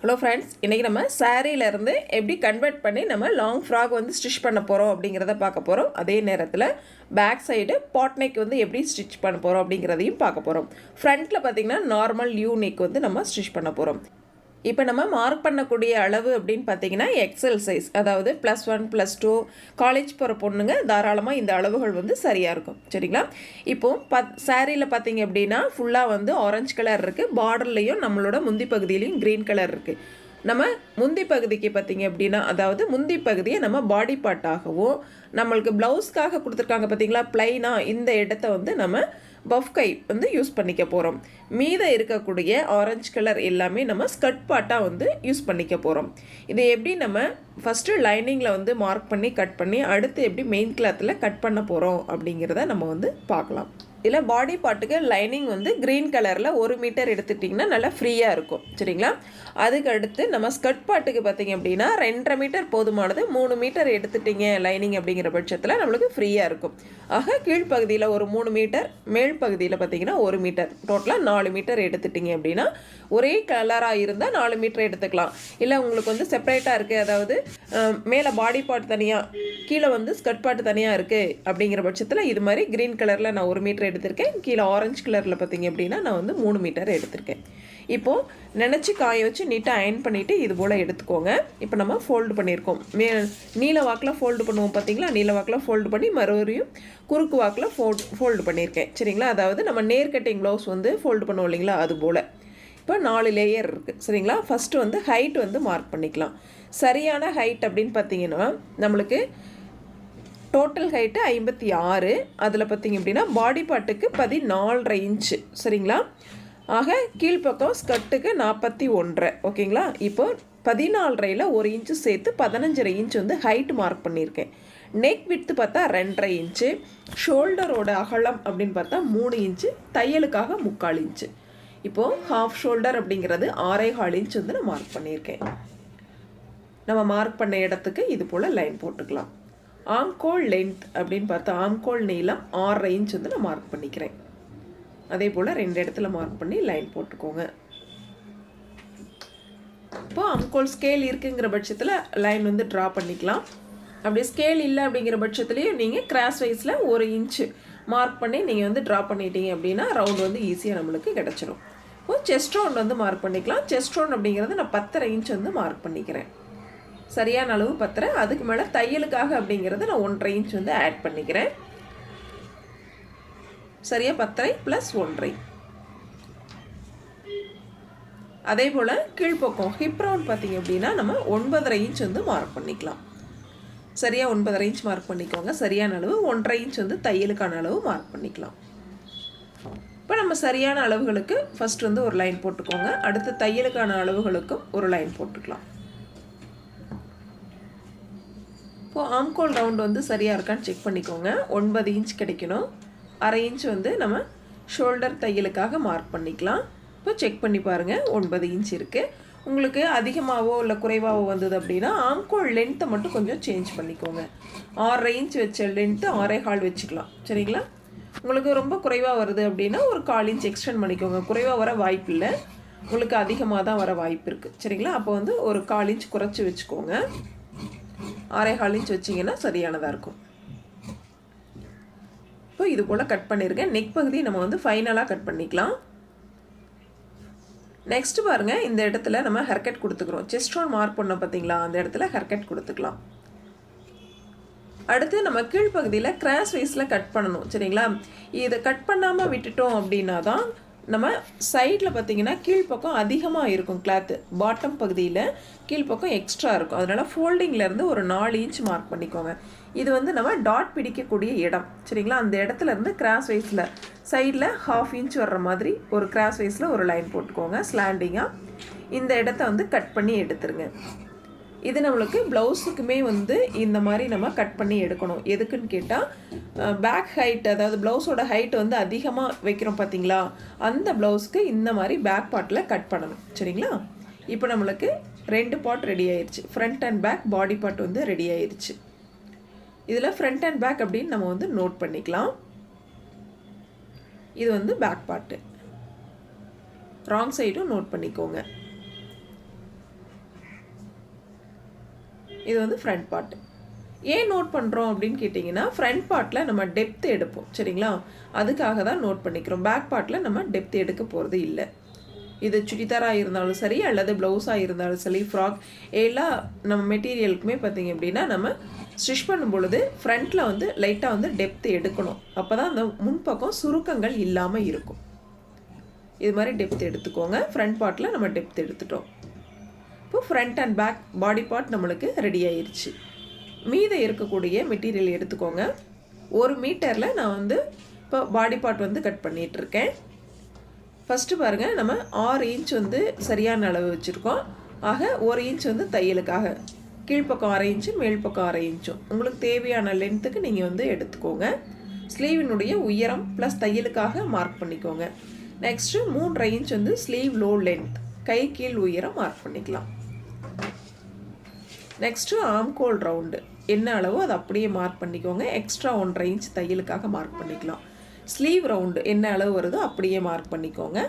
Hello friends, இன்றைக்கி நம்ம சாரீலேருந்து எப்படி கன்வெர்ட் பண்ணி நம்ம லாங் ஃப்ராக் வந்து ஸ்டிச் பண்ண போகிறோம் அப்படிங்கிறத பார்க்க போகிறோம். அதே நேரத்தில் பேக் சைடு பாட் நெக் வந்து எப்படி ஸ்டிச் பண்ண போகிறோம் அப்படிங்கிறதையும் பார்க்க போகிறோம். ஃப்ரண்ட்டில் பார்த்திங்கன்னா நார்மல் யூ நெக் வந்து நம்ம ஸ்டிச் பண்ண போகிறோம். இப்போ நம்ம மார்க் பண்ணக்கூடிய அளவு அப்படின்னு பார்த்தீங்கன்னா எக்ஸல் சைஸ், அதாவது +1 +2 காலேஜ் போகிற பொண்ணுங்க தாராளமாக இந்த அளவுகள் வந்து சரியாக இருக்கும். சரிங்களா? இப்போது சாரியில் பார்த்தீங்க அப்படின்னா ஃபுல்லாக வந்து ஆரஞ்சு கலர் இருக்குது, பார்டர்லேயும் நம்மளோட முந்தி பகுதியிலையும் க்ரீன் கலர் இருக்குது. நம்ம முந்தி பகுதிக்கு பார்த்திங்க அப்படின்னா, அதாவது முந்தி பகுதியை நம்ம பாடி பார்ட்டாகவும் நம்மளுக்கு ப்ளவுஸ்க்காக கொடுத்துருக்காங்க பார்த்திங்களா ப்ளைனாக, இந்த இடத்த வந்து நம்ம பஃப் கை வந்து யூஸ் பண்ணிக்க போகிறோம். மீதம் இருக்கக்கூடிய ஆரஞ்சு கலர் எல்லாமே நம்ம ஸ்கர்ட் பார்ட்டாக வந்து யூஸ் பண்ணிக்க போகிறோம். இதை எப்படி நம்ம ஃபஸ்ட்டு லைனிங்கில் வந்து மார்க் பண்ணி கட் பண்ணி அடுத்து எப்படி மெயின் கிளாத்தில் கட் பண்ண போகிறோம் அப்படிங்கிறத நம்ம வந்து பார்க்கலாம். இதில் பாடி பார்ட்டுக்கு லைனிங் வந்து க்ரீன் கலரில் 1 மீட்டர் எடுத்துட்டிங்கன்னா நல்லா ஃப்ரீயாக இருக்கும். சரிங்களா? அதுக்கு அடுத்து நம்ம ஸ்கர்ட் பார்ட்டுக்கு பார்த்திங்க அப்படின்னா 2.5 மீட்டர் போதுமானது. 3 மீட்டர் எடுத்துட்டிங்க லைனிங் அப்படிங்கிற பட்சத்தில் நம்மளுக்கு ஃப்ரீயாக இருக்கும். ஆக கீழ்ப்பகுதியில் ஒரு 3 மீட்டர், மேல் பகுதியில் பார்த்திங்கன்னா 1 மீட்டர், டோட்டலாக 4 மீட்டர் எடுத்துட்டிங்க அப்படின்னா ஒரே கலராக இருந்தால் 4 மீட்டர் எடுத்துக்கலாம். இல்லை உங்களுக்கு வந்து செப்பரேட்டாக இருக்குது, அதாவது மேலே பாடி பார்ட் தனியாக கீழே வந்து ஸ்கர்ட் பார்ட் தனியாக இருக்குது அப்படிங்கிற பட்சத்தில் இது மாதிரி க்ரீன் கலரில் நான் 1 மீட்டர் எடுத்திருக்கேன், கீழே ஆரஞ்சு கலரில் பார்த்திங்க அப்படின்னா நான் வந்து 3 மீட்டர் எடுத்திருக்கேன். இப்போது நினச்சி காய வச்சு நீட்டாக அயன் பண்ணிவிட்டு இது போல் எடுத்துக்கோங்க. இப்போ நம்ம ஃபோல்டு பண்ணியிருக்கோம். நீல வாக்கில் ஃபோல்டு பண்ணுவோம் பார்த்திங்களா, நீல வாக்கில் ஃபோல்டு பண்ணி மறுபடியும் குறுக்கு வாக்கில் ஃபோல்டு பண்ணியிருக்கேன். சரிங்களா? அதாவது நம்ம நேர் கட்டிங் ப்ளவுஸ் வந்து ஃபோல்டு பண்ணுவோம் இல்லைங்களா, அது போல். இப்போ 4 லேயர் இருக்குது. சரிங்களா? ஃபஸ்ட்டு வந்து ஹைட் வந்து மார்க் பண்ணிக்கலாம். சரியான ஹைட் அப்படின்னு பார்த்தீங்கன்னா நம்மளுக்கு டோட்டல் ஹைட்டு 56, அதில் பார்த்திங்க அப்படின்னா பாடி பார்ட்டுக்கு 14.5 இன்ச்சு. சரிங்களா? ஆக கீழ்ப்பக்கம் ஸ்கர்ட்டுக்கு 41. ஓகேங்களா? இப்போ 14.5ல் 1 இன்ச்சு சேர்த்து 15.5 இன்ச் வந்து ஹைட் மார்க் பண்ணியிருக்கேன். நெக் விட்த்து பார்த்தா 2.5 இன்ச்சு, ஷோல்டரோட அகலம் அப்படின்னு பார்த்தா 3 இன்ச்சு, தையலுக்காக 3/4 இன்ச்சு. இப்போது ஹாஃப் ஷோல்டர் அப்படிங்கிறது 6.25 இன்ச் வந்து நான் மார்க் பண்ணியிருக்கேன். நம்ம மார்க் பண்ண இடத்துக்கு இது போல் லைன் போட்டுக்கலாம். ஆம்கோல் லென்த் அப்படின்னு பார்த்தா ஆம்கோல் நீளம் 6.5 இன்ச் வந்து நான் மார்க் பண்ணிக்கிறேன். அதே போல் 2 இடத்துல மார்க் பண்ணி லைன் போட்டுக்கோங்க. இப்போ ஆம்கோல் ஸ்கேல் இருக்குங்கிற பட்சத்தில் லைன் வந்து ட்ரா பண்ணிக்கலாம். அப்படி ஸ்கேல் இல்லை அப்படிங்கிற பட்சத்துலேயும் நீங்கள் கிராஸ் வைஸில் 1 இன்ச்சு மார்க் பண்ணி நீங்கள் வந்து ட்ரா பண்ணிட்டீங்க அப்படின்னா ரவுண்ட் வந்து ஈஸியாக நம்மளுக்கு கிடச்சிரும். இப்போ செஸ்ட் ரவுண்ட் வந்து மார்க் பண்ணிக்கலாம். செஸ்ட் ரவுண்ட் அப்படிங்கிறது நான் 10.5 இன்ச் வந்து மார்க் பண்ணிக்கிறேன். சரியான அளவு 10. அதுக்கு மேலே தையலுக்காக அப்படிங்கிறது நான் 1.5 இன்ச் வந்து ஆட் பண்ணிக்கிறேன். சரியா 10 + 1.5. அதே போல் கீழ்ப்பக்கம் ஹிப் ரவுண்ட் பார்த்திங்க அப்படின்னா நம்ம 9.5 இன்ச் வந்து மார்க் பண்ணிக்கலாம். சரியாக 9.5 இன்ச் மார்க் பண்ணிக்கோங்க. சரியான அளவு 1.5 இன்ச் வந்து தையலுக்கான அளவு மார்க் பண்ணிக்கலாம். இப்போ நம்ம சரியான அளவுகளுக்கு ஃபஸ்ட் வந்து ஒரு லைன் போட்டுக்கோங்க. அடுத்து தையலுக்கான அளவுகளுக்கும் ஒரு லைன் போட்டுக்கலாம். இப்போது ஆம்கோல் ரவுண்டு வந்து சரியாக இருக்கான்னு செக் பண்ணிக்கோங்க. 9 இன்ச் கிடைக்கணும். 1/2 இன்ச் வந்து நம்ம ஷோல்டர் தையலுக்காக மார்க் பண்ணிக்கலாம். இப்போ செக் பண்ணி பாருங்கள், 9 இன்ச் இருக்குது. உங்களுக்கு அதிகமாகவோ இல்லை குறைவாகவோ வந்தது அப்படின்னா ஆம்கோல் லென்த்தை மட்டும் கொஞ்சம் சேஞ்ச் பண்ணிக்கோங்க. 6.5 இன்ச் வச்ச லென்த்து 6.25 வச்சுக்கலாம். சரிங்களா? உங்களுக்கு ரொம்ப குறைவாக வருது அப்படின்னா ஒரு 1/4 இன்ச் எக்ஸ்டெண்ட் பண்ணிக்கோங்க. குறைவாக வர வாய்ப்பு இல்லை, உங்களுக்கு அதிகமாக தான் வர வாய்ப்பு இருக்குது. சரிங்களா? அப்போ வந்து ஒரு 1/4 இன்ச் குறைச்சி வச்சுக்கோங்க. 6.25 இன்ச் வச்சிங்கன்னா சரியானதாக இருக்கும். இப்போ இது போல் கட் பண்ணியிருக்கேன். நெக் பகுதி நம்ம வந்து ஃபைனலாக கட் பண்ணிக்கலாம். நெக்ஸ்ட்டு பாருங்கள், இந்த இடத்துல நம்ம ஹேர்கட் கொடுத்துக்கிறோம். செஸ்ட் ரவுண்ட் மார்க் பண்ணோம் பார்த்தீங்களா, அந்த இடத்துல ஹேர்கட் கொடுத்துக்கலாம். அடுத்து நம்ம கீழ்ப்பகுதியில் கிராஸ் வைஸில் கட் பண்ணணும். சரிங்களா? இதை கட் பண்ணாமல் விட்டுட்டோம் அப்படின்னா தான் நம்ம சைடில் பார்த்திங்கன்னா கீழ்ப்பக்கம் அதிகமாக இருக்கும் கிளாத்து, பாட்டம் பகுதியில் கீழ்ப்பக்கம் எக்ஸ்ட்ரா இருக்கும். அதனால் ஃபோல்டிங்லேருந்து ஒரு 4 இன்ச் மார்க் பண்ணிக்கோங்க. இது வந்து நம்ம டாட் பிடிக்கக்கூடிய இடம். சரிங்களா? அந்த இடத்துலேருந்து கிராஸ் வைஸில் சைடில் 1/2 இன்ச் வர்ற மாதிரி ஒரு கிராஸ் வைஸில் ஒரு லைன் போட்டுக்கோங்க ஸ்லாண்டிங்காக. இந்த இடத்த வந்து கட் பண்ணி எடுத்துருங்க. இது நம்மளுக்கு ப்ளவுஸுக்குமே வந்து இந்த மாதிரி நம்ம கட் பண்ணி எடுக்கணும். எதுக்குன்னு கேட்டால் பேக் ஹைட், அதாவது ப்ளவுஸோட ஹைட் வந்து அதிகமாக வைக்கிறோம் பார்த்தீங்களா, அந்த ப்ளவுஸ்க்கு இந்த மாதிரி பேக் பார்ட்டில் கட் பண்ணணும். சரிங்களா? இப்போ நம்மளுக்கு 2 பார்ட் ரெடி ஆயிடுச்சு. Front and back body part வந்து ரெடி ஆயிடுச்சு. இதில் ஃப்ரண்ட் அண்ட் பேக் அப்படின்னு நம்ம வந்து நோட் பண்ணிக்கலாம். இது வந்து பேக் பார்ட்டு. ராங் சைடும் நோட் பண்ணிக்கோங்க. இது வந்து ஃப்ரண்ட் பார்ட். ஏன் நோட் பண்ணுறோம் அப்படின்னு கேட்டிங்கன்னா, ஃப்ரண்ட் பார்ட்டில் நம்ம டெப்த் எடுப்போம் சரிங்களா, அதுக்காக தான் நோட் பண்ணிக்கிறோம். பேக் பார்ட்டில் நம்ம டெப்த் எடுக்க போகிறது இல்லை. இது சுடிதாராக இருந்தாலும் சரி அல்லது ப்ளவுஸாக இருந்தாலும் சரி, ஃப்ராக் எல்லா நம்ம மெட்டீரியலுக்குமே பார்த்திங்க அப்படின்னா நம்ம ஸ்டிச் பண்ணும் பொழுது ஃப்ரண்ட்டில் வந்து லைட்டாக வந்து டெப்த் எடுக்கணும். அப்போ தான் அந்த முன்பக்கம் சுருக்கங்கள் இல்லாமல் இருக்கும். இது மாதிரி டெப்த் எடுத்துக்கோங்க. ஃப்ரண்ட் பார்ட்டில் நம்ம டெப்த் எடுத்துட்டோம். இப்போ front and back body part நம்மளுக்கு ரெடி ஆயிடுச்சு. மீதம் இருக்கக்கூடிய மெட்டீரியல் எடுத்துக்கோங்க. 1 மீட்டரில் நான் வந்து இப்போ பாடி பார்ட் வந்து கட் பண்ணிகிட்ருக்கேன். ஃபஸ்ட்டு பாருங்கள், நம்ம 6 இன்ச் வந்து சரியான அளவு வச்சுருக்கோம். ஆக 1 இன்ச் வந்து தையலுக்காக, கீழ்ப்பக்கம் 1/2 இன்ச்சு, மேல் பக்கம் 1/2 இன்ச்சும் உங்களுக்கு தேவையான லென்த்துக்கு நீங்கள் வந்து எடுத்துக்கோங்க. ஸ்லீவினுடைய உயரம் ப்ளஸ் தையலுக்காக மார்க் பண்ணிக்கோங்க. நெக்ஸ்ட்டு 3/2 இன்ச் வந்து ஸ்லீவ் லோ லென்த், கை கீழ் உயரம் மார்க் பண்ணிக்கலாம். நெக்ஸ்ட்டு ஆம்கோல் ரவுண்டு என்ன அளவோ அதை அப்படியே மார்க் பண்ணிக்கோங்க. எக்ஸ்ட்ரா 1/2 இன்ச் தையலுக்காக மார்க் பண்ணிக்கலாம். ஸ்லீவ் ரவுண்டு என்ன அளவு வருதோ அப்படியே மார்க் பண்ணிக்கோங்க.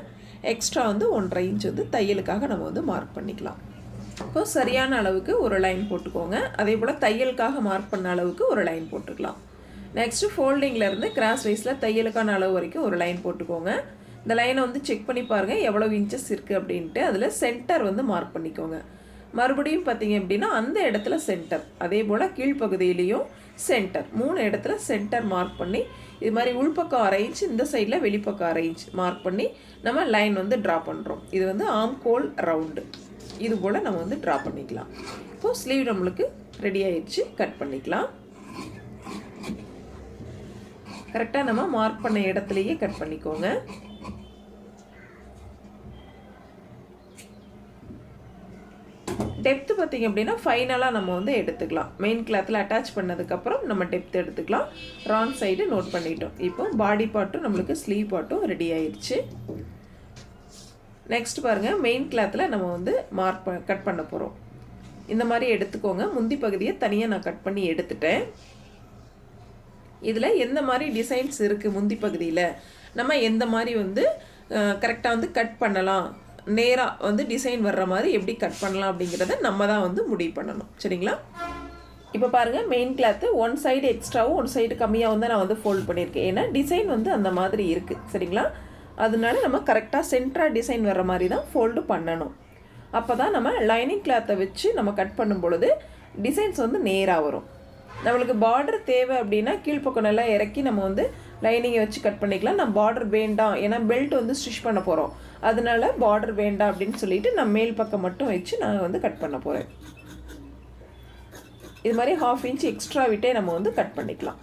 எக்ஸ்ட்ரா வந்து 1/2 இன்ச் வந்து தையலுக்காக நம்ம வந்து மார்க் பண்ணிக்கலாம். இப்போ சரியான அளவுக்கு ஒரு லைன் போட்டுக்கோங்க. அதே போல் தையலுக்காக மார்க் பண்ண அளவுக்கு ஒரு லைன் போட்டுக்கலாம். நெக்ஸ்ட்டு ஃபோல்டிங்லேருந்து கிராஸ் வைஸில் தையலுக்கான அளவு வரைக்கும் ஒரு லைன் போட்டுக்கோங்க. இந்த லைனை வந்து செக் பண்ணி பாருங்கள் எவ்வளோ இன்ச்சஸ் இருக்குது அப்படின்ட்டு. அதில் சென்டர் வந்து மார்க் பண்ணிக்கோங்க. மறுபடியும் பார்த்தீங்க அப்படின்னா அந்த இடத்துல சென்டர், அதே போல் கீழ்ப்பகுதியிலையும் சென்டர், 3 இடத்துல சென்டர் மார்க் பண்ணி இது மாதிரி உள்பக்கம் 1/2 இன்ச், இந்த சைடில் வெளிப்பக்கம் 1/2 இன்ச் மார்க் பண்ணி நம்ம லைன் வந்து ட்ரா பண்ணுறோம். இது வந்து ஆம்கோல் ரவுண்டு. இது போல் நம்ம வந்து ட்ரா பண்ணிக்கலாம். இப்போது ஸ்லீவ் நம்மளுக்கு ரெடி ஆயிடுச்சு. கட் பண்ணிக்கலாம். கரெக்டாக நம்ம மார்க் பண்ண இடத்துலையே கட் பண்ணிக்கோங்க. டெப்த்து பார்த்திங்க அப்படின்னா ஃபைனலாக நம்ம வந்து எடுத்துக்கலாம். மெயின் கிளாத்தில் அட்டாச் பண்ணதுக்கப்புறம் நம்ம டெப்த் எடுத்துக்கலாம். ராங் சைடு நோட் பண்ணிட்டோம். இப்போ பாடி பார்ட்டும் நம்மளுக்கு ஸ்லீவ் பார்ட்டும் ரெடி ஆயிடுச்சு. நெக்ஸ்ட் பாருங்கள், மெயின் கிளாத்தில் நம்ம வந்து கட் பண்ண போகிறோம். இந்த மாதிரி எடுத்துக்கோங்க. முந்தி பகுதியை தனியாக நான் கட் பண்ணி எடுத்துட்டேன். இதில் எந்த மாதிரி டிசைன்ஸ் இருக்குது, முந்தி பகுதியில் நம்ம எந்த மாதிரி வந்து கரெக்டாக வந்து கட் பண்ணலாம், நேராக வந்து டிசைன் வர்ற மாதிரி எப்படி கட் பண்ணலாம் அப்படிங்கிறத நம்ம தான் வந்து முடிவு பண்ணணும் சரிங்களா. இப்போ பாருங்கள், மெயின் கிளாத்து 1 சைடு எக்ஸ்ட்ராவும் 1 சைடு கம்மியாக வந்து நான் வந்து ஃபோல்ட் பண்ணியிருக்கேன். ஏன்னா டிசைன் வந்து அந்த மாதிரி இருக்குது சரிங்களா. அதனால நம்ம கரெக்டாக சென்டராக டிசைன் வர்ற மாதிரி தான் ஃபோல்டு பண்ணணும். அப்போ தான் நம்ம லைனிங் கிளாத்தை வச்சு நம்ம கட் பண்ணும் பொழுது டிசைன்ஸ் வந்து நேராக வரும். நம்மளுக்கு பார்டர் தேவை அப்படின்னா கீழ்ப்பக்கம் நல்லா இறக்கி நம்ம வந்து லைனிங்கை வச்சு கட் பண்ணிக்கலாம். நான் பார்டர் வேண்டாம், ஏன்னா பெல்ட் வந்து ஸ்டிச் பண்ண போகிறோம், அதனால பார்டர் வேண்டாம் அப்படின்னு சொல்லிட்டு நான் மேல் பக்கம் மட்டும் வச்சு நான் வந்து கட் பண்ண போகிறேன். இது மாதிரி 1/2 இன்ச் எக்ஸ்ட்ரா விட்டே நம்ம வந்து கட் பண்ணிக்கலாம்.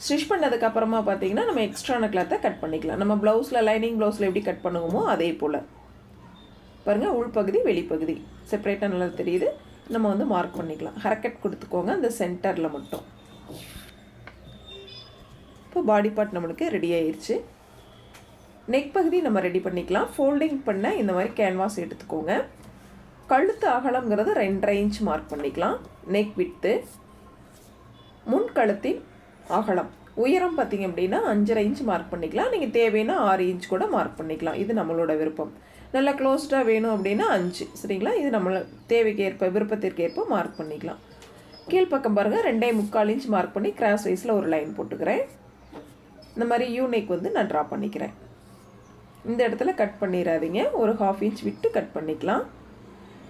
ஸ்டிச் பண்ணதுக்கப்புறமா பார்த்தீங்கன்னா நம்ம எக்ஸ்ட்ரான கிளாத்தை கட் பண்ணிக்கலாம். நம்ம ப்ளவுஸில், லைனிங் ப்ளவுஸில் எப்படி கட் பண்ணுவோமோ அதே போல் பாருங்கள், உள்பகுதி வெளிப்பகுதி செப்பரேட்டாக நல்லா தெரியுது. நம்ம வந்து மார்க் பண்ணிக்கலாம். ஹரக்கட் கொடுத்துக்கோங்க அந்த சென்டரில் மட்டும். இப்போ பாடி பார்ட் நம்மளுக்கு ரெடி ஆயிடுச்சு. நெக் பகுதி நம்ம ரெடி பண்ணிக்கலாம். ஃபோல்டிங் பண்ண இந்த மாதிரி கேன்வாஸ் எடுத்துக்கோங்க. கழுத்து அகலங்கிறது 2.5 இன்ச் மார்க் பண்ணிக்கலாம். நெக் விட்டு, முன் கழுத்தின் அகலம் உயரம் பார்த்திங்க அப்படின்னா 5.5 இன்ச் மார்க் பண்ணிக்கலாம். நீங்கள் தேவைன்னா 6 இன்ச் கூட மார்க் பண்ணிக்கலாம். இது நம்மளோட விருப்பம். நல்லா க்ளோஸ்டாக வேணும் அப்படின்னா 5 சரிங்களா. இது நம்மளை தேவைக்கு ஏற்ப, விருப்பத்திற்கு ஏற்ப மார்க் பண்ணிக்கலாம். கீழ்ப்பக்கம் பாருங்கள், 2.25 இன்ச் மார்க் பண்ணி கிராஸ் வைஸில் ஒரு லைன் போட்டுக்கிறேன். இந்த மாதிரி யூனிக் வந்து நான் ட்ரா பண்ணிக்கிறேன். இந்த இடத்துல கட் பண்ணிடாதீங்க, ஒரு 1/2 இன்ச் விட்டு கட் பண்ணிக்கலாம்.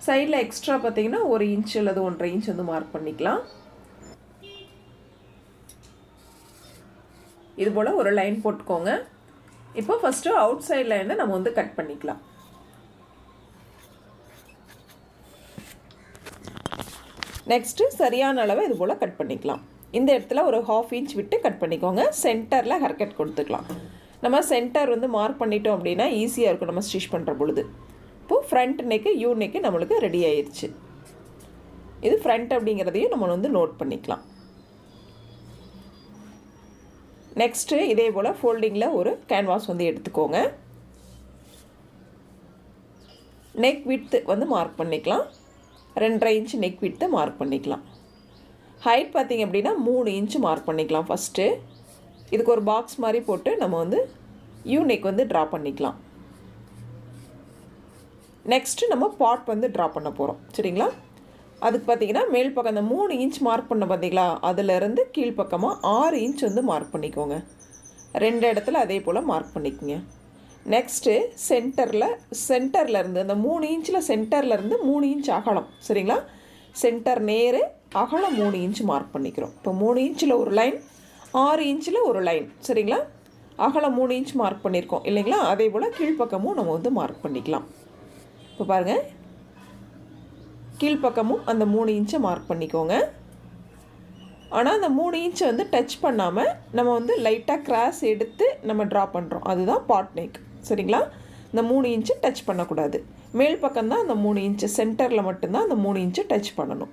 சைடில் எக்ஸ்ட்ரா பார்த்தீங்கன்னா 1 இன்ச் அல்லது 1.5 இன்ச் வந்து மார்க் பண்ணிக்கலாம். இது போல் ஒரு லைன் போட்டுக்கோங்க. இப்போ ஃபஸ்ட்டு அவுட் சைட் லைனை நம்ம வந்து கட் பண்ணிக்கலாம். நெக்ஸ்ட்டு சரியான அளவை இது போல் கட் பண்ணிக்கலாம். இந்த இடத்துல ஒரு 1/2 இன்ச் விட்டு கட் பண்ணிக்கோங்க. சென்டரில் ஹர்கட் கொடுத்துக்கலாம். நம்ம சென்டர் வந்து மார்க் பண்ணிட்டோம் அப்படின்னா ஈஸியாக இருக்கும் நம்ம ஸ்டிச் பண்ணுற பொழுது. இப்போது ஃப்ரண்ட் நெக்கு, யூ நெக்கு நம்மளுக்கு ரெடி ஆயிடுச்சு. இது ஃப்ரண்ட் அப்படிங்கிறதையும் நம்ம வந்து நோட் பண்ணிக்கலாம். நெக்ஸ்ட்டு இதே போல் ஃபோல்டிங்கில் ஒரு கேன்வாஸ் வந்து எடுத்துக்கோங்க. நெக் விட்த்து வந்து மார்க் பண்ணிக்கலாம். 2.5 இன்ச் நெக் விட்த்தை மார்க் பண்ணிக்கலாம். ஹைட் பார்த்திங்க அப்படின்னா 3 இன்ச்சு மார்க் பண்ணிக்கலாம். ஃபஸ்ட்டு இதுக்கு ஒரு பாக்ஸ் மாதிரி போட்டு நம்ம வந்து யூ நெக் வந்து ட்ரா பண்ணிக்கலாம். நெக்ஸ்ட்டு நம்ம பாட் வந்து ட்ரா பண்ண போகிறோம். சரிங்களா? அதுக்கு பார்த்திங்கன்னா மேல் பக்கம் அந்த 3 இன்ச் மார்க் பண்ண பார்த்தீங்களா, அதிலேருந்து கீழ்ப்பக்கமாக 6 இன்ச் வந்து மார்க் பண்ணிக்கோங்க. 2 இடத்துல அதே போல் மார்க் பண்ணிக்கோங்க. நெக்ஸ்ட்டு சென்டர்லேருந்து அந்த 3 இன்ச்சில் சென்டர்லேருந்து 3 இன்ச் அகலம். சரிங்களா? சென்டர் நேரு, அகலம் 3 இன்ச் மார்க் பண்ணிக்கிறோம். இப்போ 3 இன்ச்சில் ஒரு லைன், 6 இன்ச்சில் ஒரு லைன். சரிங்களா? அகலம் 3 இன்ச் மார்க் பண்ணியிருக்கோம் இல்லைங்களா? அதே போல் கீழ்ப்பக்கமும் நம்ம வந்து மார்க் பண்ணிக்கலாம். இப்போ பாருங்கள், கீழ்ப்பக்கமும் அந்த 3 இன்ச்சை மார்க் பண்ணிக்கோங்க. ஆனால் அந்த 3 இன்ச்சை வந்து டச் பண்ணாமல் நம்ம வந்து லைட்டாக கிராஸ் எடுத்து நம்ம ட்ரா பண்ணுறோம். அதுதான் பாட் நெக். சரிங்களா? இந்த 3 இன்ச்சு டச் பண்ணக்கூடாது. மேல் பக்கம்தான் அந்த 3 இன்ச்சு, சென்டரில் மட்டும்தான் அந்த 3 இன்ச்சு டச் பண்ணணும்.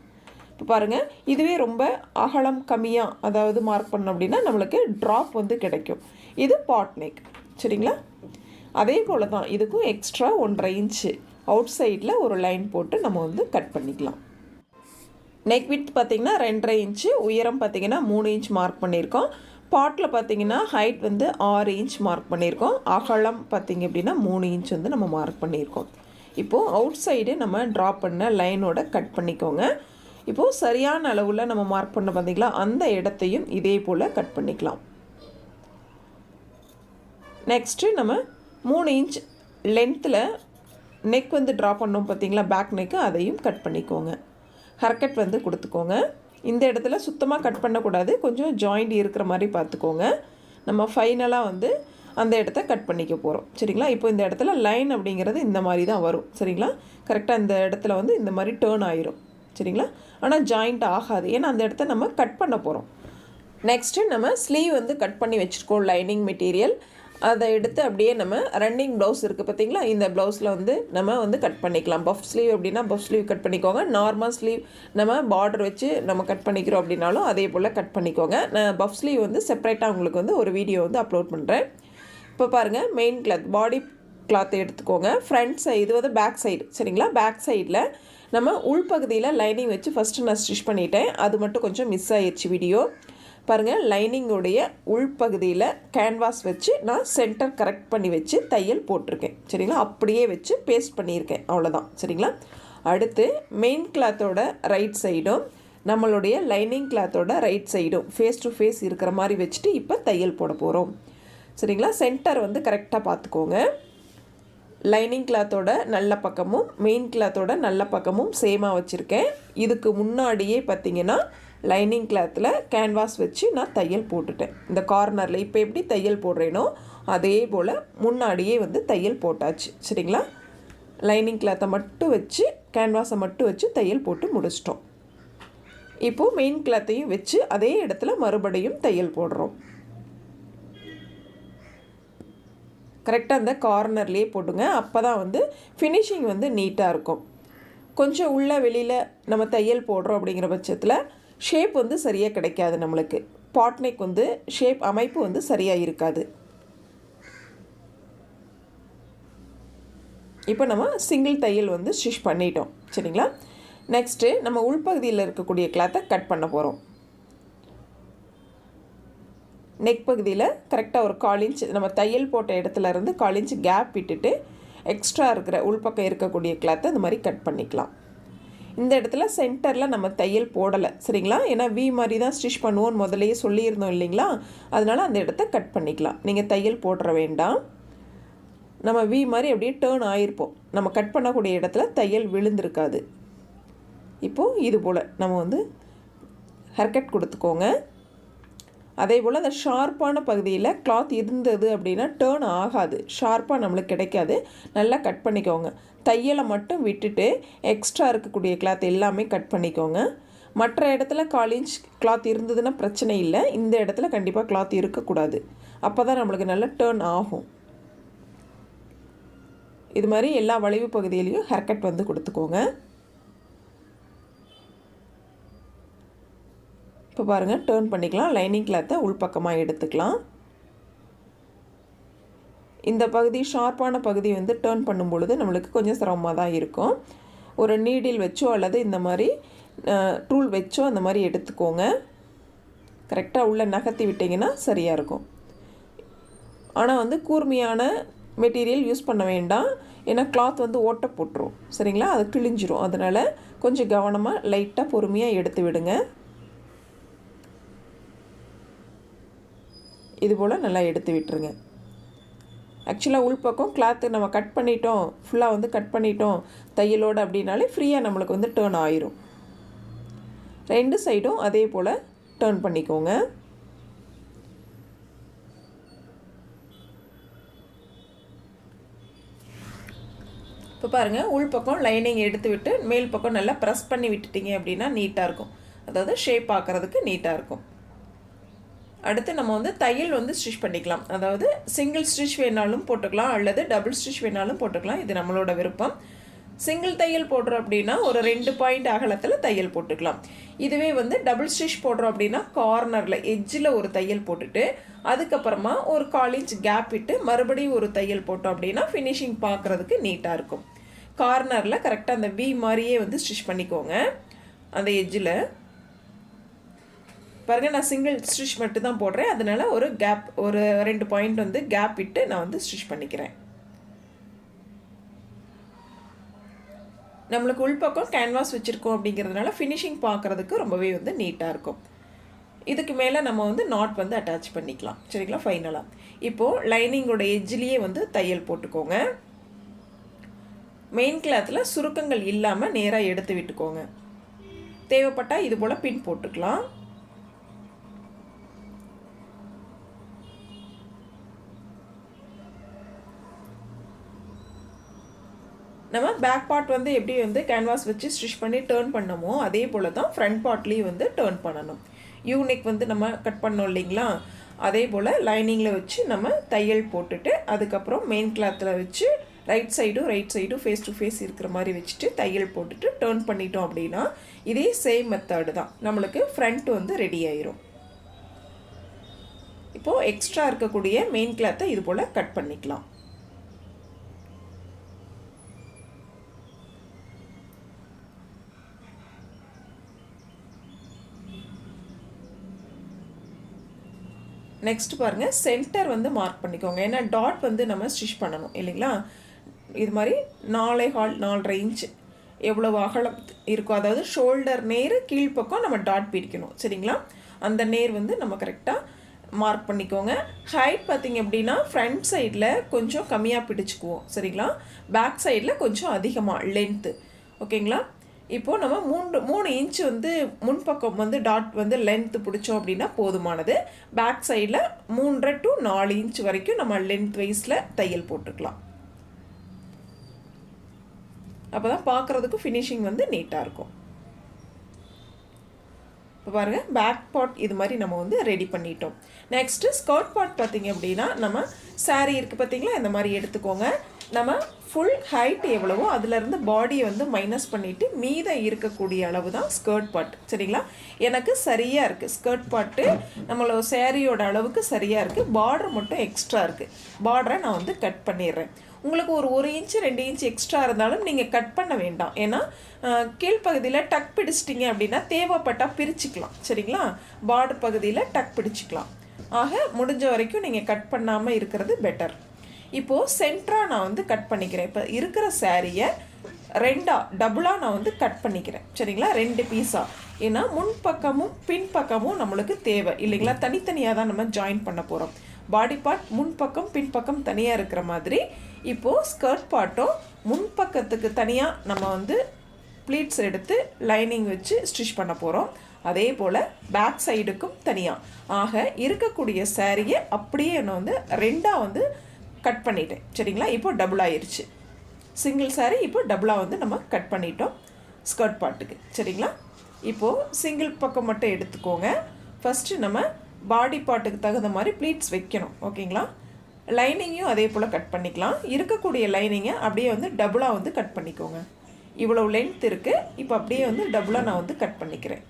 இப்போ பாருங்கள், இதுவே ரொம்ப அகலம் கம்மியாக அதாவது மார்க் பண்ணோம் அப்படின்னா நம்மளுக்கு ட்ராப் வந்து கிடைக்கும். இது பாட் நெக். சரிங்களா? அதே போல் தான் இதுக்கும் எக்ஸ்ட்ரா 1.5 இன்ச்சு அவுட் சைடில் ஒரு லைன் போட்டு நம்ம வந்து கட் பண்ணிக்கலாம். நெக் வித் பார்த்திங்கன்னா 2.5 இன்ச்சு, உயரம் பார்த்திங்கன்னா 3 இன்ச் மார்க் பண்ணியிருக்கோம். பாட்டில் பார்த்திங்கன்னா ஹைட் வந்து 6 இன்ச் மார்க் பண்ணியிருக்கோம். அகலம் பார்த்திங்க அப்படின்னா 3 இன்ச் வந்து நம்ம மார்க் பண்ணியிருக்கோம். இப்போது அவுட் சைடு நம்ம ட்ரா பண்ண லைனோட கட் பண்ணிக்கோங்க. இப்போது சரியான அளவில் நம்ம மார்க் பண்ண பார்த்திங்களா, அந்த இடத்தையும் இதே போல் கட் பண்ணிக்கலாம். நெக்ஸ்ட்டு நம்ம 3 இன்ச் லென்த்தில் நெக் வந்து ட்ரா பண்ணோம் பார்த்திங்களா, பேக் நெக்கு, அதையும் கட் பண்ணிக்கோங்க. ஹர்கட் வந்து கொடுத்துக்கோங்க. இந்த இடத்துல சுத்தமாக கட் பண்ணக்கூடாது, கொஞ்சம் ஜாயிண்ட் இருக்கிற மாதிரி பார்த்துக்கோங்க. நம்ம ஃபைனலாக வந்து அந்த இடத்த கட் பண்ணிக்க போகிறோம். சரிங்களா? இப்போ இந்த இடத்துல லைன் அப்படிங்கிறது இந்த மாதிரி தான் வரும். சரிங்களா? கரெக்டாக இந்த இடத்துல வந்து இந்த மாதிரி டேர்ன் ஆயிரும். சரிங்களா? ஆனால் ஜாயிண்ட் ஆகாது, ஏன்னா அந்த இடத்த நம்ம கட் பண்ண போகிறோம். நெக்ஸ்ட்டு நம்ம ஸ்லீவ் வந்து கட் பண்ணி வச்சுருக்கோம். லைனிங் மெட்டீரியல் அதை எடுத்து அப்படியே நம்ம ரன்னிங் ப்ளவுஸ் இருக்குது பார்த்திங்களா, இந்த ப்ளவுஸில் வந்து நம்ம வந்து கட் பண்ணிக்கலாம். பஃப் ஸ்லீவ் அப்படின்னா பஃப் ஸ்லீவ் கட் பண்ணிக்கோங்க. நார்மல் ஸ்லீவ் நம்ம பார்டர் வச்சு நம்ம கட் பண்ணிக்கிறோம் அப்படின்னாலும் அதே போல் கட் பண்ணிக்கோங்க. நான் பஃப் ஸ்லீவ் வந்து செப்பரேட்டாக உங்களுக்கு வந்து ஒரு வீடியோ வந்து அப்லோட் பண்ணுறேன். இப்போ பாருங்கள், மெயின் கிளாத் பாடி கிளாத் எடுத்துக்கோங்க. ஃப்ரண்ட் சைடு, இது வந்து பேக் சைடு. சரிங்களா? பேக் சைடில் நம்ம உள்பகுதியில் லைனிங் வச்சு ஃபஸ்ட்டு நான் ஸ்டிச் பண்ணிட்டேன். அது மட்டும் கொஞ்சம் மிஸ் ஆயிடுச்சு வீடியோ. பாருங்கள், லைனிங்குடைய உள்பகுதியில் கேன்வாஸ் வச்சு நான் சென்டர் கரெக்ட் பண்ணி வச்சு தையல் போட்டிருக்கேன். சரிங்களா? அப்படியே வச்சு பேஸ்ட் பண்ணியிருக்கேன், அவ்வளோதான். சரிங்களா? அடுத்து மெயின் கிளாத்தோட ரைட் சைடும் நம்மளுடைய லைனிங் கிளாத்தோட ரைட் சைடும் ஃபேஸ் டு ஃபேஸ் இருக்கிற மாதிரி வச்சுட்டு இப்போ தையல் போட போகிறோம். சரிங்களா? சென்டர் வந்து கரெக்டாக பார்த்துக்கோங்க. லைனிங் கிளாத்தோட நல்ல பக்கமும் மெயின் கிளாத்தோட நல்ல பக்கமும் சேமாக வச்சுருக்கேன். இதுக்கு முன்னாடியே பார்த்திங்கன்னா லைனிங் கிளாத்தில் கேன்வாஸ் வச்சு நான் தையல் போட்டுட்டேன். இந்த கார்னரில் இப்போ எப்படி தையல் போடுறேனோ அதே போல் முன்னாடியே வந்து தையல் போட்டாச்சு. சரிங்களா? லைனிங் கிளாத்தை மட்டும் வச்சு கேன்வாஸை மட்டும் வச்சு தையல் போட்டு முடிச்சிட்டோம். இப்போது மெயின் கிளாத்தையும் வச்சு அதே இடத்துல மறுபடியும் தையல் போடுறோம். கரெக்டாக அந்த கார்னர்லேயே போட்டுங்க. அப்போ தான் வந்து ஃபினிஷிங் வந்து நீட்டாக இருக்கும். கொஞ்சம் உள்ள வெளியில் நம்ம தையல் போடுறோம் அப்படிங்கிற பட்சத்தில் ஷேப் வந்து சரியாக கிடைக்காது நம்மளுக்கு. பாட் நெக் வந்து ஷேப் அமைப்பு வந்து சரியாக இருக்காது. இப்போ நம்ம சிங்கிள் தையல் வந்து ஸ்டிச் பண்ணிட்டோம். சரிங்களா? நெக்ஸ்ட்டு நம்ம உள்பகுதியில் இருக்கக்கூடிய கிளாத்தை கட் பண்ண போகிறோம். நெக் பகுதியில் கரெக்டாக ஒரு 1/4 இன்ச் நம்ம தையல் போட்ட இடத்துலேருந்து 1/4 இன்ச் கேப் விட்டுட்டு எக்ஸ்ட்ரா இருக்கிற உள்பக்கம் இருக்கக்கூடிய கிளாத்தை இந்த மாதிரி கட் பண்ணிக்கலாம். இந்த இடத்துல சென்டரில் நம்ம தையல் போடலை. சரிங்களா? ஏன்னா வி மாதிரி தான் ஸ்டிச் பண்ணுவோன்னு முதலையே சொல்லியிருந்தோம் இல்லைங்களா, அதனால் அந்த இடத்த கட் பண்ணிக்கலாம். நீங்கள் தையல் போடுற வேண்டாம். நம்ம வி மாதிரி அப்படியே டேர்ன் ஆகிருப்போம். நம்ம கட் பண்ணக்கூடிய இடத்துல தையல் விழுந்திருக்காது. இப்போது இது போல் நம்ம வந்து ஹேர்கட் கொடுத்துக்கோங்க. அதே போல் அந்த ஷார்ப்பான பகுதியில் கிளாத் இருந்தது அப்படின்னா டேர்ன் ஆகாது, ஷார்ப்பாக நம்மளுக்கு கிடைக்காது. நல்லா கட் பண்ணிக்கோங்க. தையலை மட்டும் விட்டுட்டு எக்ஸ்ட்ரா இருக்கக்கூடிய கிளாத் எல்லாமே கட் பண்ணிக்கோங்க. மற்ற இடத்துல 1/4 இன்ச் கிளாத் இருந்ததுன்னா பிரச்சனை இல்லை. இந்த இடத்துல கண்டிப்பாக கிளாத் இருக்கக்கூடாது. அப்போ தான் நம்மளுக்கு நல்லா டேர்ன் ஆகும். இது மாதிரி எல்லா வளைவு பகுதியிலையும் ஹேர்கட் வந்து கொடுத்துக்கோங்க. இப்போ பாருங்கள், டேர்ன் பண்ணிக்கலாம். லைனிங் கிளாத்தை உள்பக்கமாக எடுத்துக்கலாம். இந்த பகுதி ஷார்ப்பான பகுதி வந்து டேர்ன் பண்ணும் பொழுது நம்மளுக்கு கொஞ்சம் சிரமமாக தான் இருக்கும். ஒரு நீடில் வச்சோ அல்லது இந்த மாதிரி டூல் வச்சோ அந்த மாதிரி எடுத்துக்கோங்க. கரெக்டாக உள்ளே நகர்த்தி விட்டிங்கன்னா சரியாக இருக்கும். ஆனால் வந்து கூர்மையான மெட்டீரியல் யூஸ் பண்ண வேண்டாம். ஏன்னா கிளாத் வந்து ஓட்டை போட்டுரும் சரிங்களா, அது கிழிஞ்சிரும். அதனால் கொஞ்சம் கவனமாக லைட்டாக பொறுமையாக எடுத்து விடுங்க. இதுபோல் நல்லா எடுத்து விட்டுருங்க. ஆக்சுவலாக உள்பக்கம் கிளாத்து நம்ம கட் பண்ணிட்டோம், ஃபுல்லாக வந்து கட் பண்ணிட்டோம் தையலோடு அப்படின்னாலே ஃப்ரீயாக நம்மளுக்கு வந்து டேர்ன் ஆயிரும். 2 சைடும் அதே போல் டேர்ன் பண்ணிக்கோங்க. இப்போ பாருங்கள், உள்பக்கம் லைனிங் எடுத்து விட்டு மேல் பக்கம் நல்லா ப்ரெஸ் பண்ணி விட்டுட்டிங்க அப்படின்னா நீட்டாக இருக்கும். அதாவது ஷேப் பார்க்குறதுக்கு நீட்டாக இருக்கும். அடுத்து நம்ம வந்து தையல் வந்து ஸ்டிச் பண்ணிக்கலாம். அதாவது சிங்கிள் ஸ்டிச் வேணாலும் போட்டுக்கலாம், அல்லது டபுள் ஸ்டிச் வேணாலும் போட்டுக்கலாம். இது நம்மளோட விருப்பம். சிங்கிள் தையல் போடுறோம் அப்படின்னா ஒரு 2 பாயிண்ட் அகலத்தில் தையல் போட்டுக்கலாம். இதுவே வந்து டபுள் ஸ்டிச் போடுறோம் அப்படின்னா கார்னரில் எட்ஜில் ஒரு தையல் போட்டுட்டு அதுக்கப்புறமா ஒரு 1/4 இன்ச் கேப் விட்டு மறுபடியும் ஒரு தையல் போட்டோம் அப்படின்னா ஃபினிஷிங் பார்க்குறதுக்கு நீட்டாக இருக்கும். கார்னரில் கரெக்டாக அந்த வி மாதிரியே வந்து ஸ்டிச் பண்ணிக்கோங்க. அந்த எட்ஜில் பாருங்கள், நான் சிங்கிள் ஸ்டிச் மட்டும் தான் போடுறேன். அதனால் ஒரு கேப், ஒரு 2 பாயிண்ட் வந்து கேப் விட்டு நான் வந்து ஸ்டிச் பண்ணிக்கிறேன். நம்மளுக்கு உள்பக்கம் கேன்வாஸ் வச்சுருக்கோம் அப்படிங்கிறதுனால ஃபினிஷிங் பார்க்குறதுக்கு ரொம்பவே வந்து நீட்டாக இருக்கும். இதுக்கு மேலே நம்ம வந்து நாட் வந்து அட்டாச் பண்ணிக்கலாம் சரிங்களா. ஃபைனலாக இப்போது லைனிங்கோட எட்ஜிலேயே வந்து தையல் போட்டுக்கோங்க. மெயின் கிளாத்தில் சுருக்கங்கள் இல்லாமல் நேராக எடுத்து விட்டுக்கோங்க. தேவைப்பட்டால் இது போல் பின் போட்டுக்கலாம். நம்ம பேக் பார்ட் வந்து எப்படி வந்து கேன்வாஸ் வச்சு ஸ்டிச் பண்ணி டேர்ன் பண்ணமோ அதே போல் தான் ஃப்ரண்ட் பார்ட்லேயும் வந்து டேர்ன் பண்ணணும். யூனிக் வந்து நம்ம கட் பண்ணோம் இல்லைங்களா, அதே போல் லைனிங்கில் வச்சு நம்ம தையல் போட்டுட்டு அதுக்கப்புறம் மெயின் கிளாத்தில் வச்சு ரைட் சைடும் ஃபேஸ் டு ஃபேஸ் இருக்கிற மாதிரி வச்சுட்டு தையல் போட்டுட்டு டேர்ன் பண்ணிட்டோம் அப்படின்னா இதே சேம் மெத்தடு தான், நம்மளுக்கு ஃப்ரண்ட் வந்து ரெடி ஆயிரும். இப்போது எக்ஸ்ட்ரா இருக்கக்கூடிய மெயின் கிளாத்தை இது போல் கட் பண்ணிக்கலாம். நெக்ஸ்ட் பாருங்கள், சென்டர் வந்து மார்க் பண்ணிக்கோங்க. ஏன்னா டாட் வந்து நம்ம ஸ்டிச் பண்ணணும் இல்லைங்களா. இது மாதிரி 4.25 இன்ச் எவ்வளவு அகலம் இருக்கும், அதாவது ஷோல்டர் நேர் கீழ்ப்பக்கம் நம்ம டாட் பிரிக்கணும் சரிங்களா. அந்த நேர் வந்து நம்ம கரெக்டாக மார்க் பண்ணிக்கோங்க. ஹைட் பார்த்திங்க அப்படின்னா ஃப்ரண்ட் சைடில் கொஞ்சம் கம்மியாக பிடிச்சிக்குவோம் சரிங்களா, பேக் சைடில் கொஞ்சம் அதிகமாக லென்த்து ஓகேங்களா. இப்போது நம்ம 3 இன்ச் வந்து முன்பக்கம் வந்து டாட் வந்து லென்த்து பிடிச்சோம் அப்படின்னா போதுமானது. பேக் சைடில் 3.5 to 4 இன்ச் வரைக்கும் நம்ம லென்த் வைஸில் தையல் போட்டுக்கலாம். அப்போ தான் பார்க்குறதுக்கு ஃபினிஷிங் வந்து நீட்டாக இருக்கும். இப்போ பாருங்கள், பேக் பார்ட் இது மாதிரி நம்ம வந்து ரெடி பண்ணிட்டோம். நெக்ஸ்ட்டு ஸ்கர்ட் பார்ட் பார்த்திங்க அப்படின்னா நம்ம சாரீ இருக்குது பார்த்திங்களா, இந்த மாதிரி எடுத்துக்கோங்க. நம்ம ஃபுல் ஹைட் எவ்வளவோ அதிலேருந்து பாடியை வந்து மைனஸ் பண்ணிவிட்டு மீதம் இருக்கக்கூடிய அளவு தான் ஸ்கர்ட் பார்ட் சரிங்களா. எனக்கு சரியாக இருக்குது ஸ்கர்ட் பார்ட்டு, நம்மளோட சேரீயோட அளவுக்கு சரியாக இருக்குது. பார்டர் மட்டும் எக்ஸ்ட்ரா இருக்குது, பார்டரை நான் வந்து கட் பண்ணிடுறேன். உங்களுக்கு ஒரு 1 இன்ச் 2 இன்ச் எக்ஸ்ட்ரா இருந்தாலும் நீங்கள் கட் பண்ண வேண்டாம். ஏன்னா கீழ்ப்பகுதியில் டக் பிடிச்சிட்டிங்க அப்படின்னா தேவைப்பட்டால் பிரிச்சுக்கலாம் சரிங்களா. பார்டர் பகுதியில் டக் பிடிச்சிக்கலாம். ஆக முடிஞ்ச வரைக்கும் நீங்கள் கட் பண்ணாமல் இருக்கிறது பெட்டர். இப்போது சென்டராக நான் வந்து கட் பண்ணிக்கிறேன். இப்போ இருக்கிற சாரியை டபுளாக நான் வந்து கட் பண்ணிக்கிறேன் சரிங்களா, 2 பீஸாக. ஏன்னா முன்பக்கமும் பின்பக்கமும் நம்மளுக்கு தேவை இல்லைங்களா, தனித்தனியாக தான் நம்ம ஜாயின் பண்ண போகிறோம். பாடி பார்ட் முன்பக்கம் பின்பக்கம் தனியாக இருக்கிற மாதிரி இப்போது ஸ்கர்ட் பார்ட்டும் முன்பக்கத்துக்கு தனியாக நம்ம வந்து ப்ளீட்ஸ் எடுத்து லைனிங் வச்சு ஸ்டிச் பண்ண போகிறோம். அதே போல் பேக் சைடுக்கும் தனியாக. ஆக இருக்கக்கூடிய சாரியை அப்படியே நான் வந்து 2ஆக வந்து கட் பண்ணிட்டேன் சரிங்களா. இப்போ டபுள் ஆயிடுச்சு. சிங்கிள் சாரீ இப்போ டபுளாக வந்து நம்ம கட் பண்ணிட்டோம் ஸ்கர்ட் பார்ட்டுக்கு சரிங்களா. இப்போது சிங்கிள் பக்கம் மட்டும் எடுத்துக்கோங்க. ஃபஸ்ட்டு நம்ம பாடி பார்ட்டுக்கு தகுந்த மாதிரி ப்ளீட்ஸ் வைக்கணும் ஓகேங்களா. லைனிங்கையும் அதே போல் கட் பண்ணிக்கலாம். இருக்கக்கூடிய லைனிங்கை அப்படியே வந்து டபுளாக வந்து கட் பண்ணிக்கோங்க. இவ்வளோ லென்த் இருக்குது, இப்போ அப்படியே வந்து டபுளாக நான் வந்து கட் பண்ணிக்கிறேன்.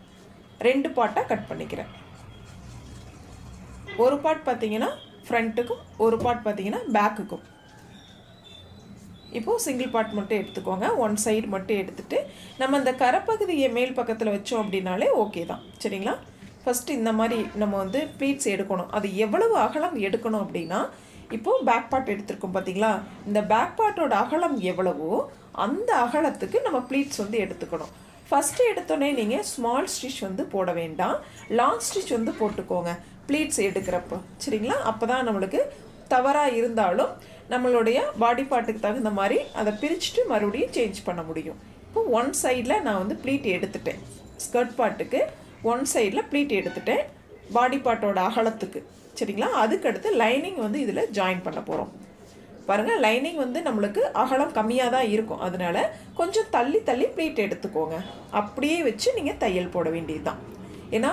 2 பார்ட்டாக கட் பண்ணிக்கிறேன். ஒரு பார்ட் பார்த்திங்கன்னா ஃப்ரண்ட்டுக்கும், ஒரு பார்ட் பார்த்திங்கன்னா பேக்குக்கும். இப்போது சிங்கிள் பார்ட் மட்டும் எடுத்துக்கோங்க. 1 சைடு மட்டும் எடுத்துகிட்டு நம்ம அந்த கரைப்பகுதியை மேல் பக்கத்தில் வச்சோம் அப்படின்னாலே ஓகே தான் சரிங்களா. ஃபஸ்ட்டு இந்த மாதிரி நம்ம வந்து ப்ளீட்ஸ் எடுக்கணும். அது எவ்வளவு அகலம் எடுக்கணும் அப்படின்னா இப்போது பேக் பார்ட் எடுத்திருக்கோம் பார்த்தீங்களா, இந்த பேக் பார்ட்டோட அகலம் எவ்வளவோ அந்த அகலத்துக்கு நம்ம ப்ளீட்ஸ் வந்து எடுத்துக்கணும். ஃபஸ்ட்டு எடுத்தோடனே நீங்கள் ஸ்மால் ஸ்டிச் வந்து போட வேண்டாம், லாங் ஸ்டிச் வந்து போட்டுக்கோங்க ப்ளீட்ஸ் எடுக்கிறப்போ, சரிங்களா? அப்போ தான் நம்மளுக்கு தவறாக இருந்தாலும் நம்மளுடைய பாடி பார்ட்டுக்கு தகுந்த மாதிரி அதை பிரிச்சுட்டு மறுபடியும் சேஞ்ச் பண்ண முடியும். இப்போ ஒன் சைடில் நான் வந்து ப்ளீட் எடுத்துட்டேன், ஸ்கர்ட் பார்ட்டுக்கு ஒன் சைடில் ப்ளீட் எடுத்துட்டேன் பாடி பார்ட்டோட அகலத்துக்கு, சரிங்களா? அதுக்கடுத்து லைனிங் வந்து இதில் ஜாயின் பண்ண போகிறோம். பாருங்கள், லைனிங் வந்து நம்மளுக்கு அகலம் கம்மியாக தான் இருக்கும், அதனால் கொஞ்சம் தள்ளி தள்ளி ப்ளீட் எடுத்துக்கோங்க. அப்படியே வச்சு நீங்கள் தையல் போட வேண்டியது தான். ஏன்னா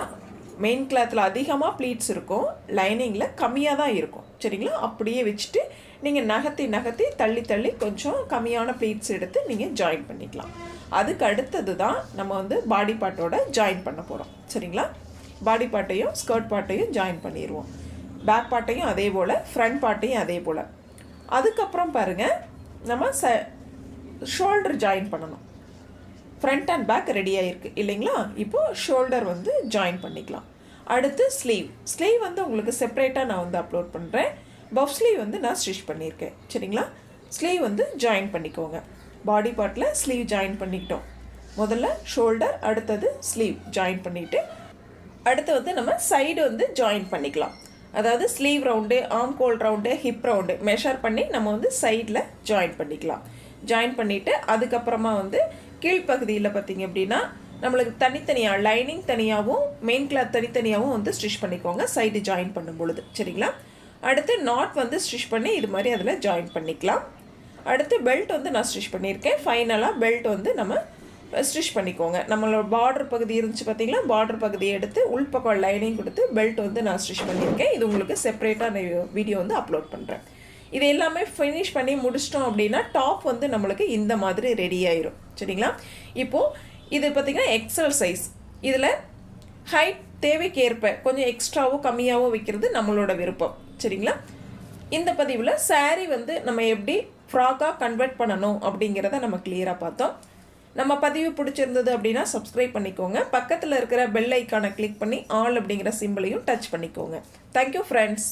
மெயின் கிளாத்தில் அதிகமாக ப்ளீட்ஸ் இருக்கும், லைனிங்கில் கம்மியாக தான் இருக்கும், சரிங்களா? அப்படியே வச்சுட்டு நீங்கள் நகர்த்தி தள்ளி தள்ளி கொஞ்சம் கம்மியான ப்ளீட்ஸ் எடுத்து நீங்கள் ஜாயின் பண்ணிக்கலாம். அதுக்கு அடுத்தது தான் நம்ம வந்து பாடி பார்ட்டோட ஜாயின் பண்ண போகிறோம், சரிங்களா? பாடி பார்ட்டையும் ஸ்கர்ட் பார்ட்டையும் ஜாயின் பண்ணிடுவோம். பேக் பார்ட்டையும் அதே போல், ஃப்ரண்ட் பார்ட்டையும் அதே போல். அதுக்கப்புறம் பாருங்கள், நம்ம ஷோல்டர் ஜாயின் பண்ணணும். ஃப்ரண்ட் அண்ட் பேக் ரெடி ஆகிருக்கு இல்லைங்களா? இப்போது ஷோல்டர் வந்து ஜாயின் பண்ணிக்கலாம். அடுத்து ஸ்லீவ் வந்து உங்களுக்கு செப்பரேட்டாக நான் வந்து அப்லோட் பண்ணுறேன். பஃப் ஸ்லீவ் வந்து நான் ஸ்டிச் பண்ணியிருக்கேன், சரிங்களா? ஸ்லீவ் வந்து ஜாயின் பண்ணிக்கோங்க. பாடி பார்ட்டில் ஸ்லீவ் ஜாயின் பண்ணிக்கிட்டோம். முதல்ல ஷோல்டர், அடுத்தது ஸ்லீவ் ஜாயின் பண்ணிவிட்டு அடுத்து வந்து நம்ம சைடு வந்து ஜாயின் பண்ணிக்கலாம். அதாவது ஸ்லீவ் ரவுண்டு, ஆர்ம் கோல் ரவுண்டு, ஹிப் ரவுண்டு மெஷர் பண்ணி நம்ம வந்து சைடில் ஜாயின் பண்ணிக்கலாம். ஜாயின் பண்ணிவிட்டு அதுக்கப்புறமா வந்து கீழ்ப்பகுதியில் பார்த்திங்க அப்படின்னா நம்மளுக்கு தனித்தனியாக லைனிங் தனியாகவும் மெயின் கிளாத் தனித்தனியாகவும் வந்து ஸ்டிச் பண்ணிக்கோங்க சைடு ஜாயின் பண்ணும் பொழுது, சரிங்களா? அடுத்து நாட் வந்து ஸ்டிச் பண்ணி இது மாதிரி அதில் ஜாயின் பண்ணிக்கலாம். அடுத்து பெல்ட் வந்து நான் ஸ்டிச் பண்ணியிருக்கேன். ஃபைனலாக பெல்ட் வந்து நம்ம ஸ்டிச் பண்ணிக்கோங்க. நம்மளோட பார்டர் பகுதி இருந்துச்சு பார்த்தீங்களா, பார்டர் பகுதியை எடுத்து உள்பக்கம் லைனிங் கொடுத்து பெல்ட் வந்து நான் ஸ்டிச் பண்ணியிருக்கேன். இது உங்களுக்கு செப்பரேட்டாக நான் வீடியோ வந்து அப்லோட் பண்ணுறேன். இது எல்லாமே ஃபினிஷ் பண்ணி முடிச்சிட்டோம் அப்படின்னா டாப் வந்து நம்மளுக்கு இந்த மாதிரி ரெடி ஆயிரும், சரிங்களா? இப்போது இது பார்த்திங்கன்னா எக்ஸல் சைஸ். இதில் ஹைட் தேவைக்கு ஏற்ப கொஞ்சம் எக்ஸ்ட்ராவோ கம்மியாகவோ வைக்கிறது நம்மளோட விருப்பம், சரிங்களா? இந்த பதிவில் saree வந்து நம்ம எப்படி ஃப்ராக்காக கன்வெர்ட் பண்ணணும் அப்படிங்கிறத நம்ம கிளியராக பார்த்தோம். நம்ம பதிவு பிடிச்சிருந்தது அப்படின்னா சப்ஸ்கிரைப் பண்ணிக்கோங்க. பக்கத்தில் இருக்கிற பெல் ஐக்கானை கிளிக் பண்ணி ஆல் அப்படிங்கிற சிம்பிளையும் டச் பண்ணிக்கோங்க. Thank you friends.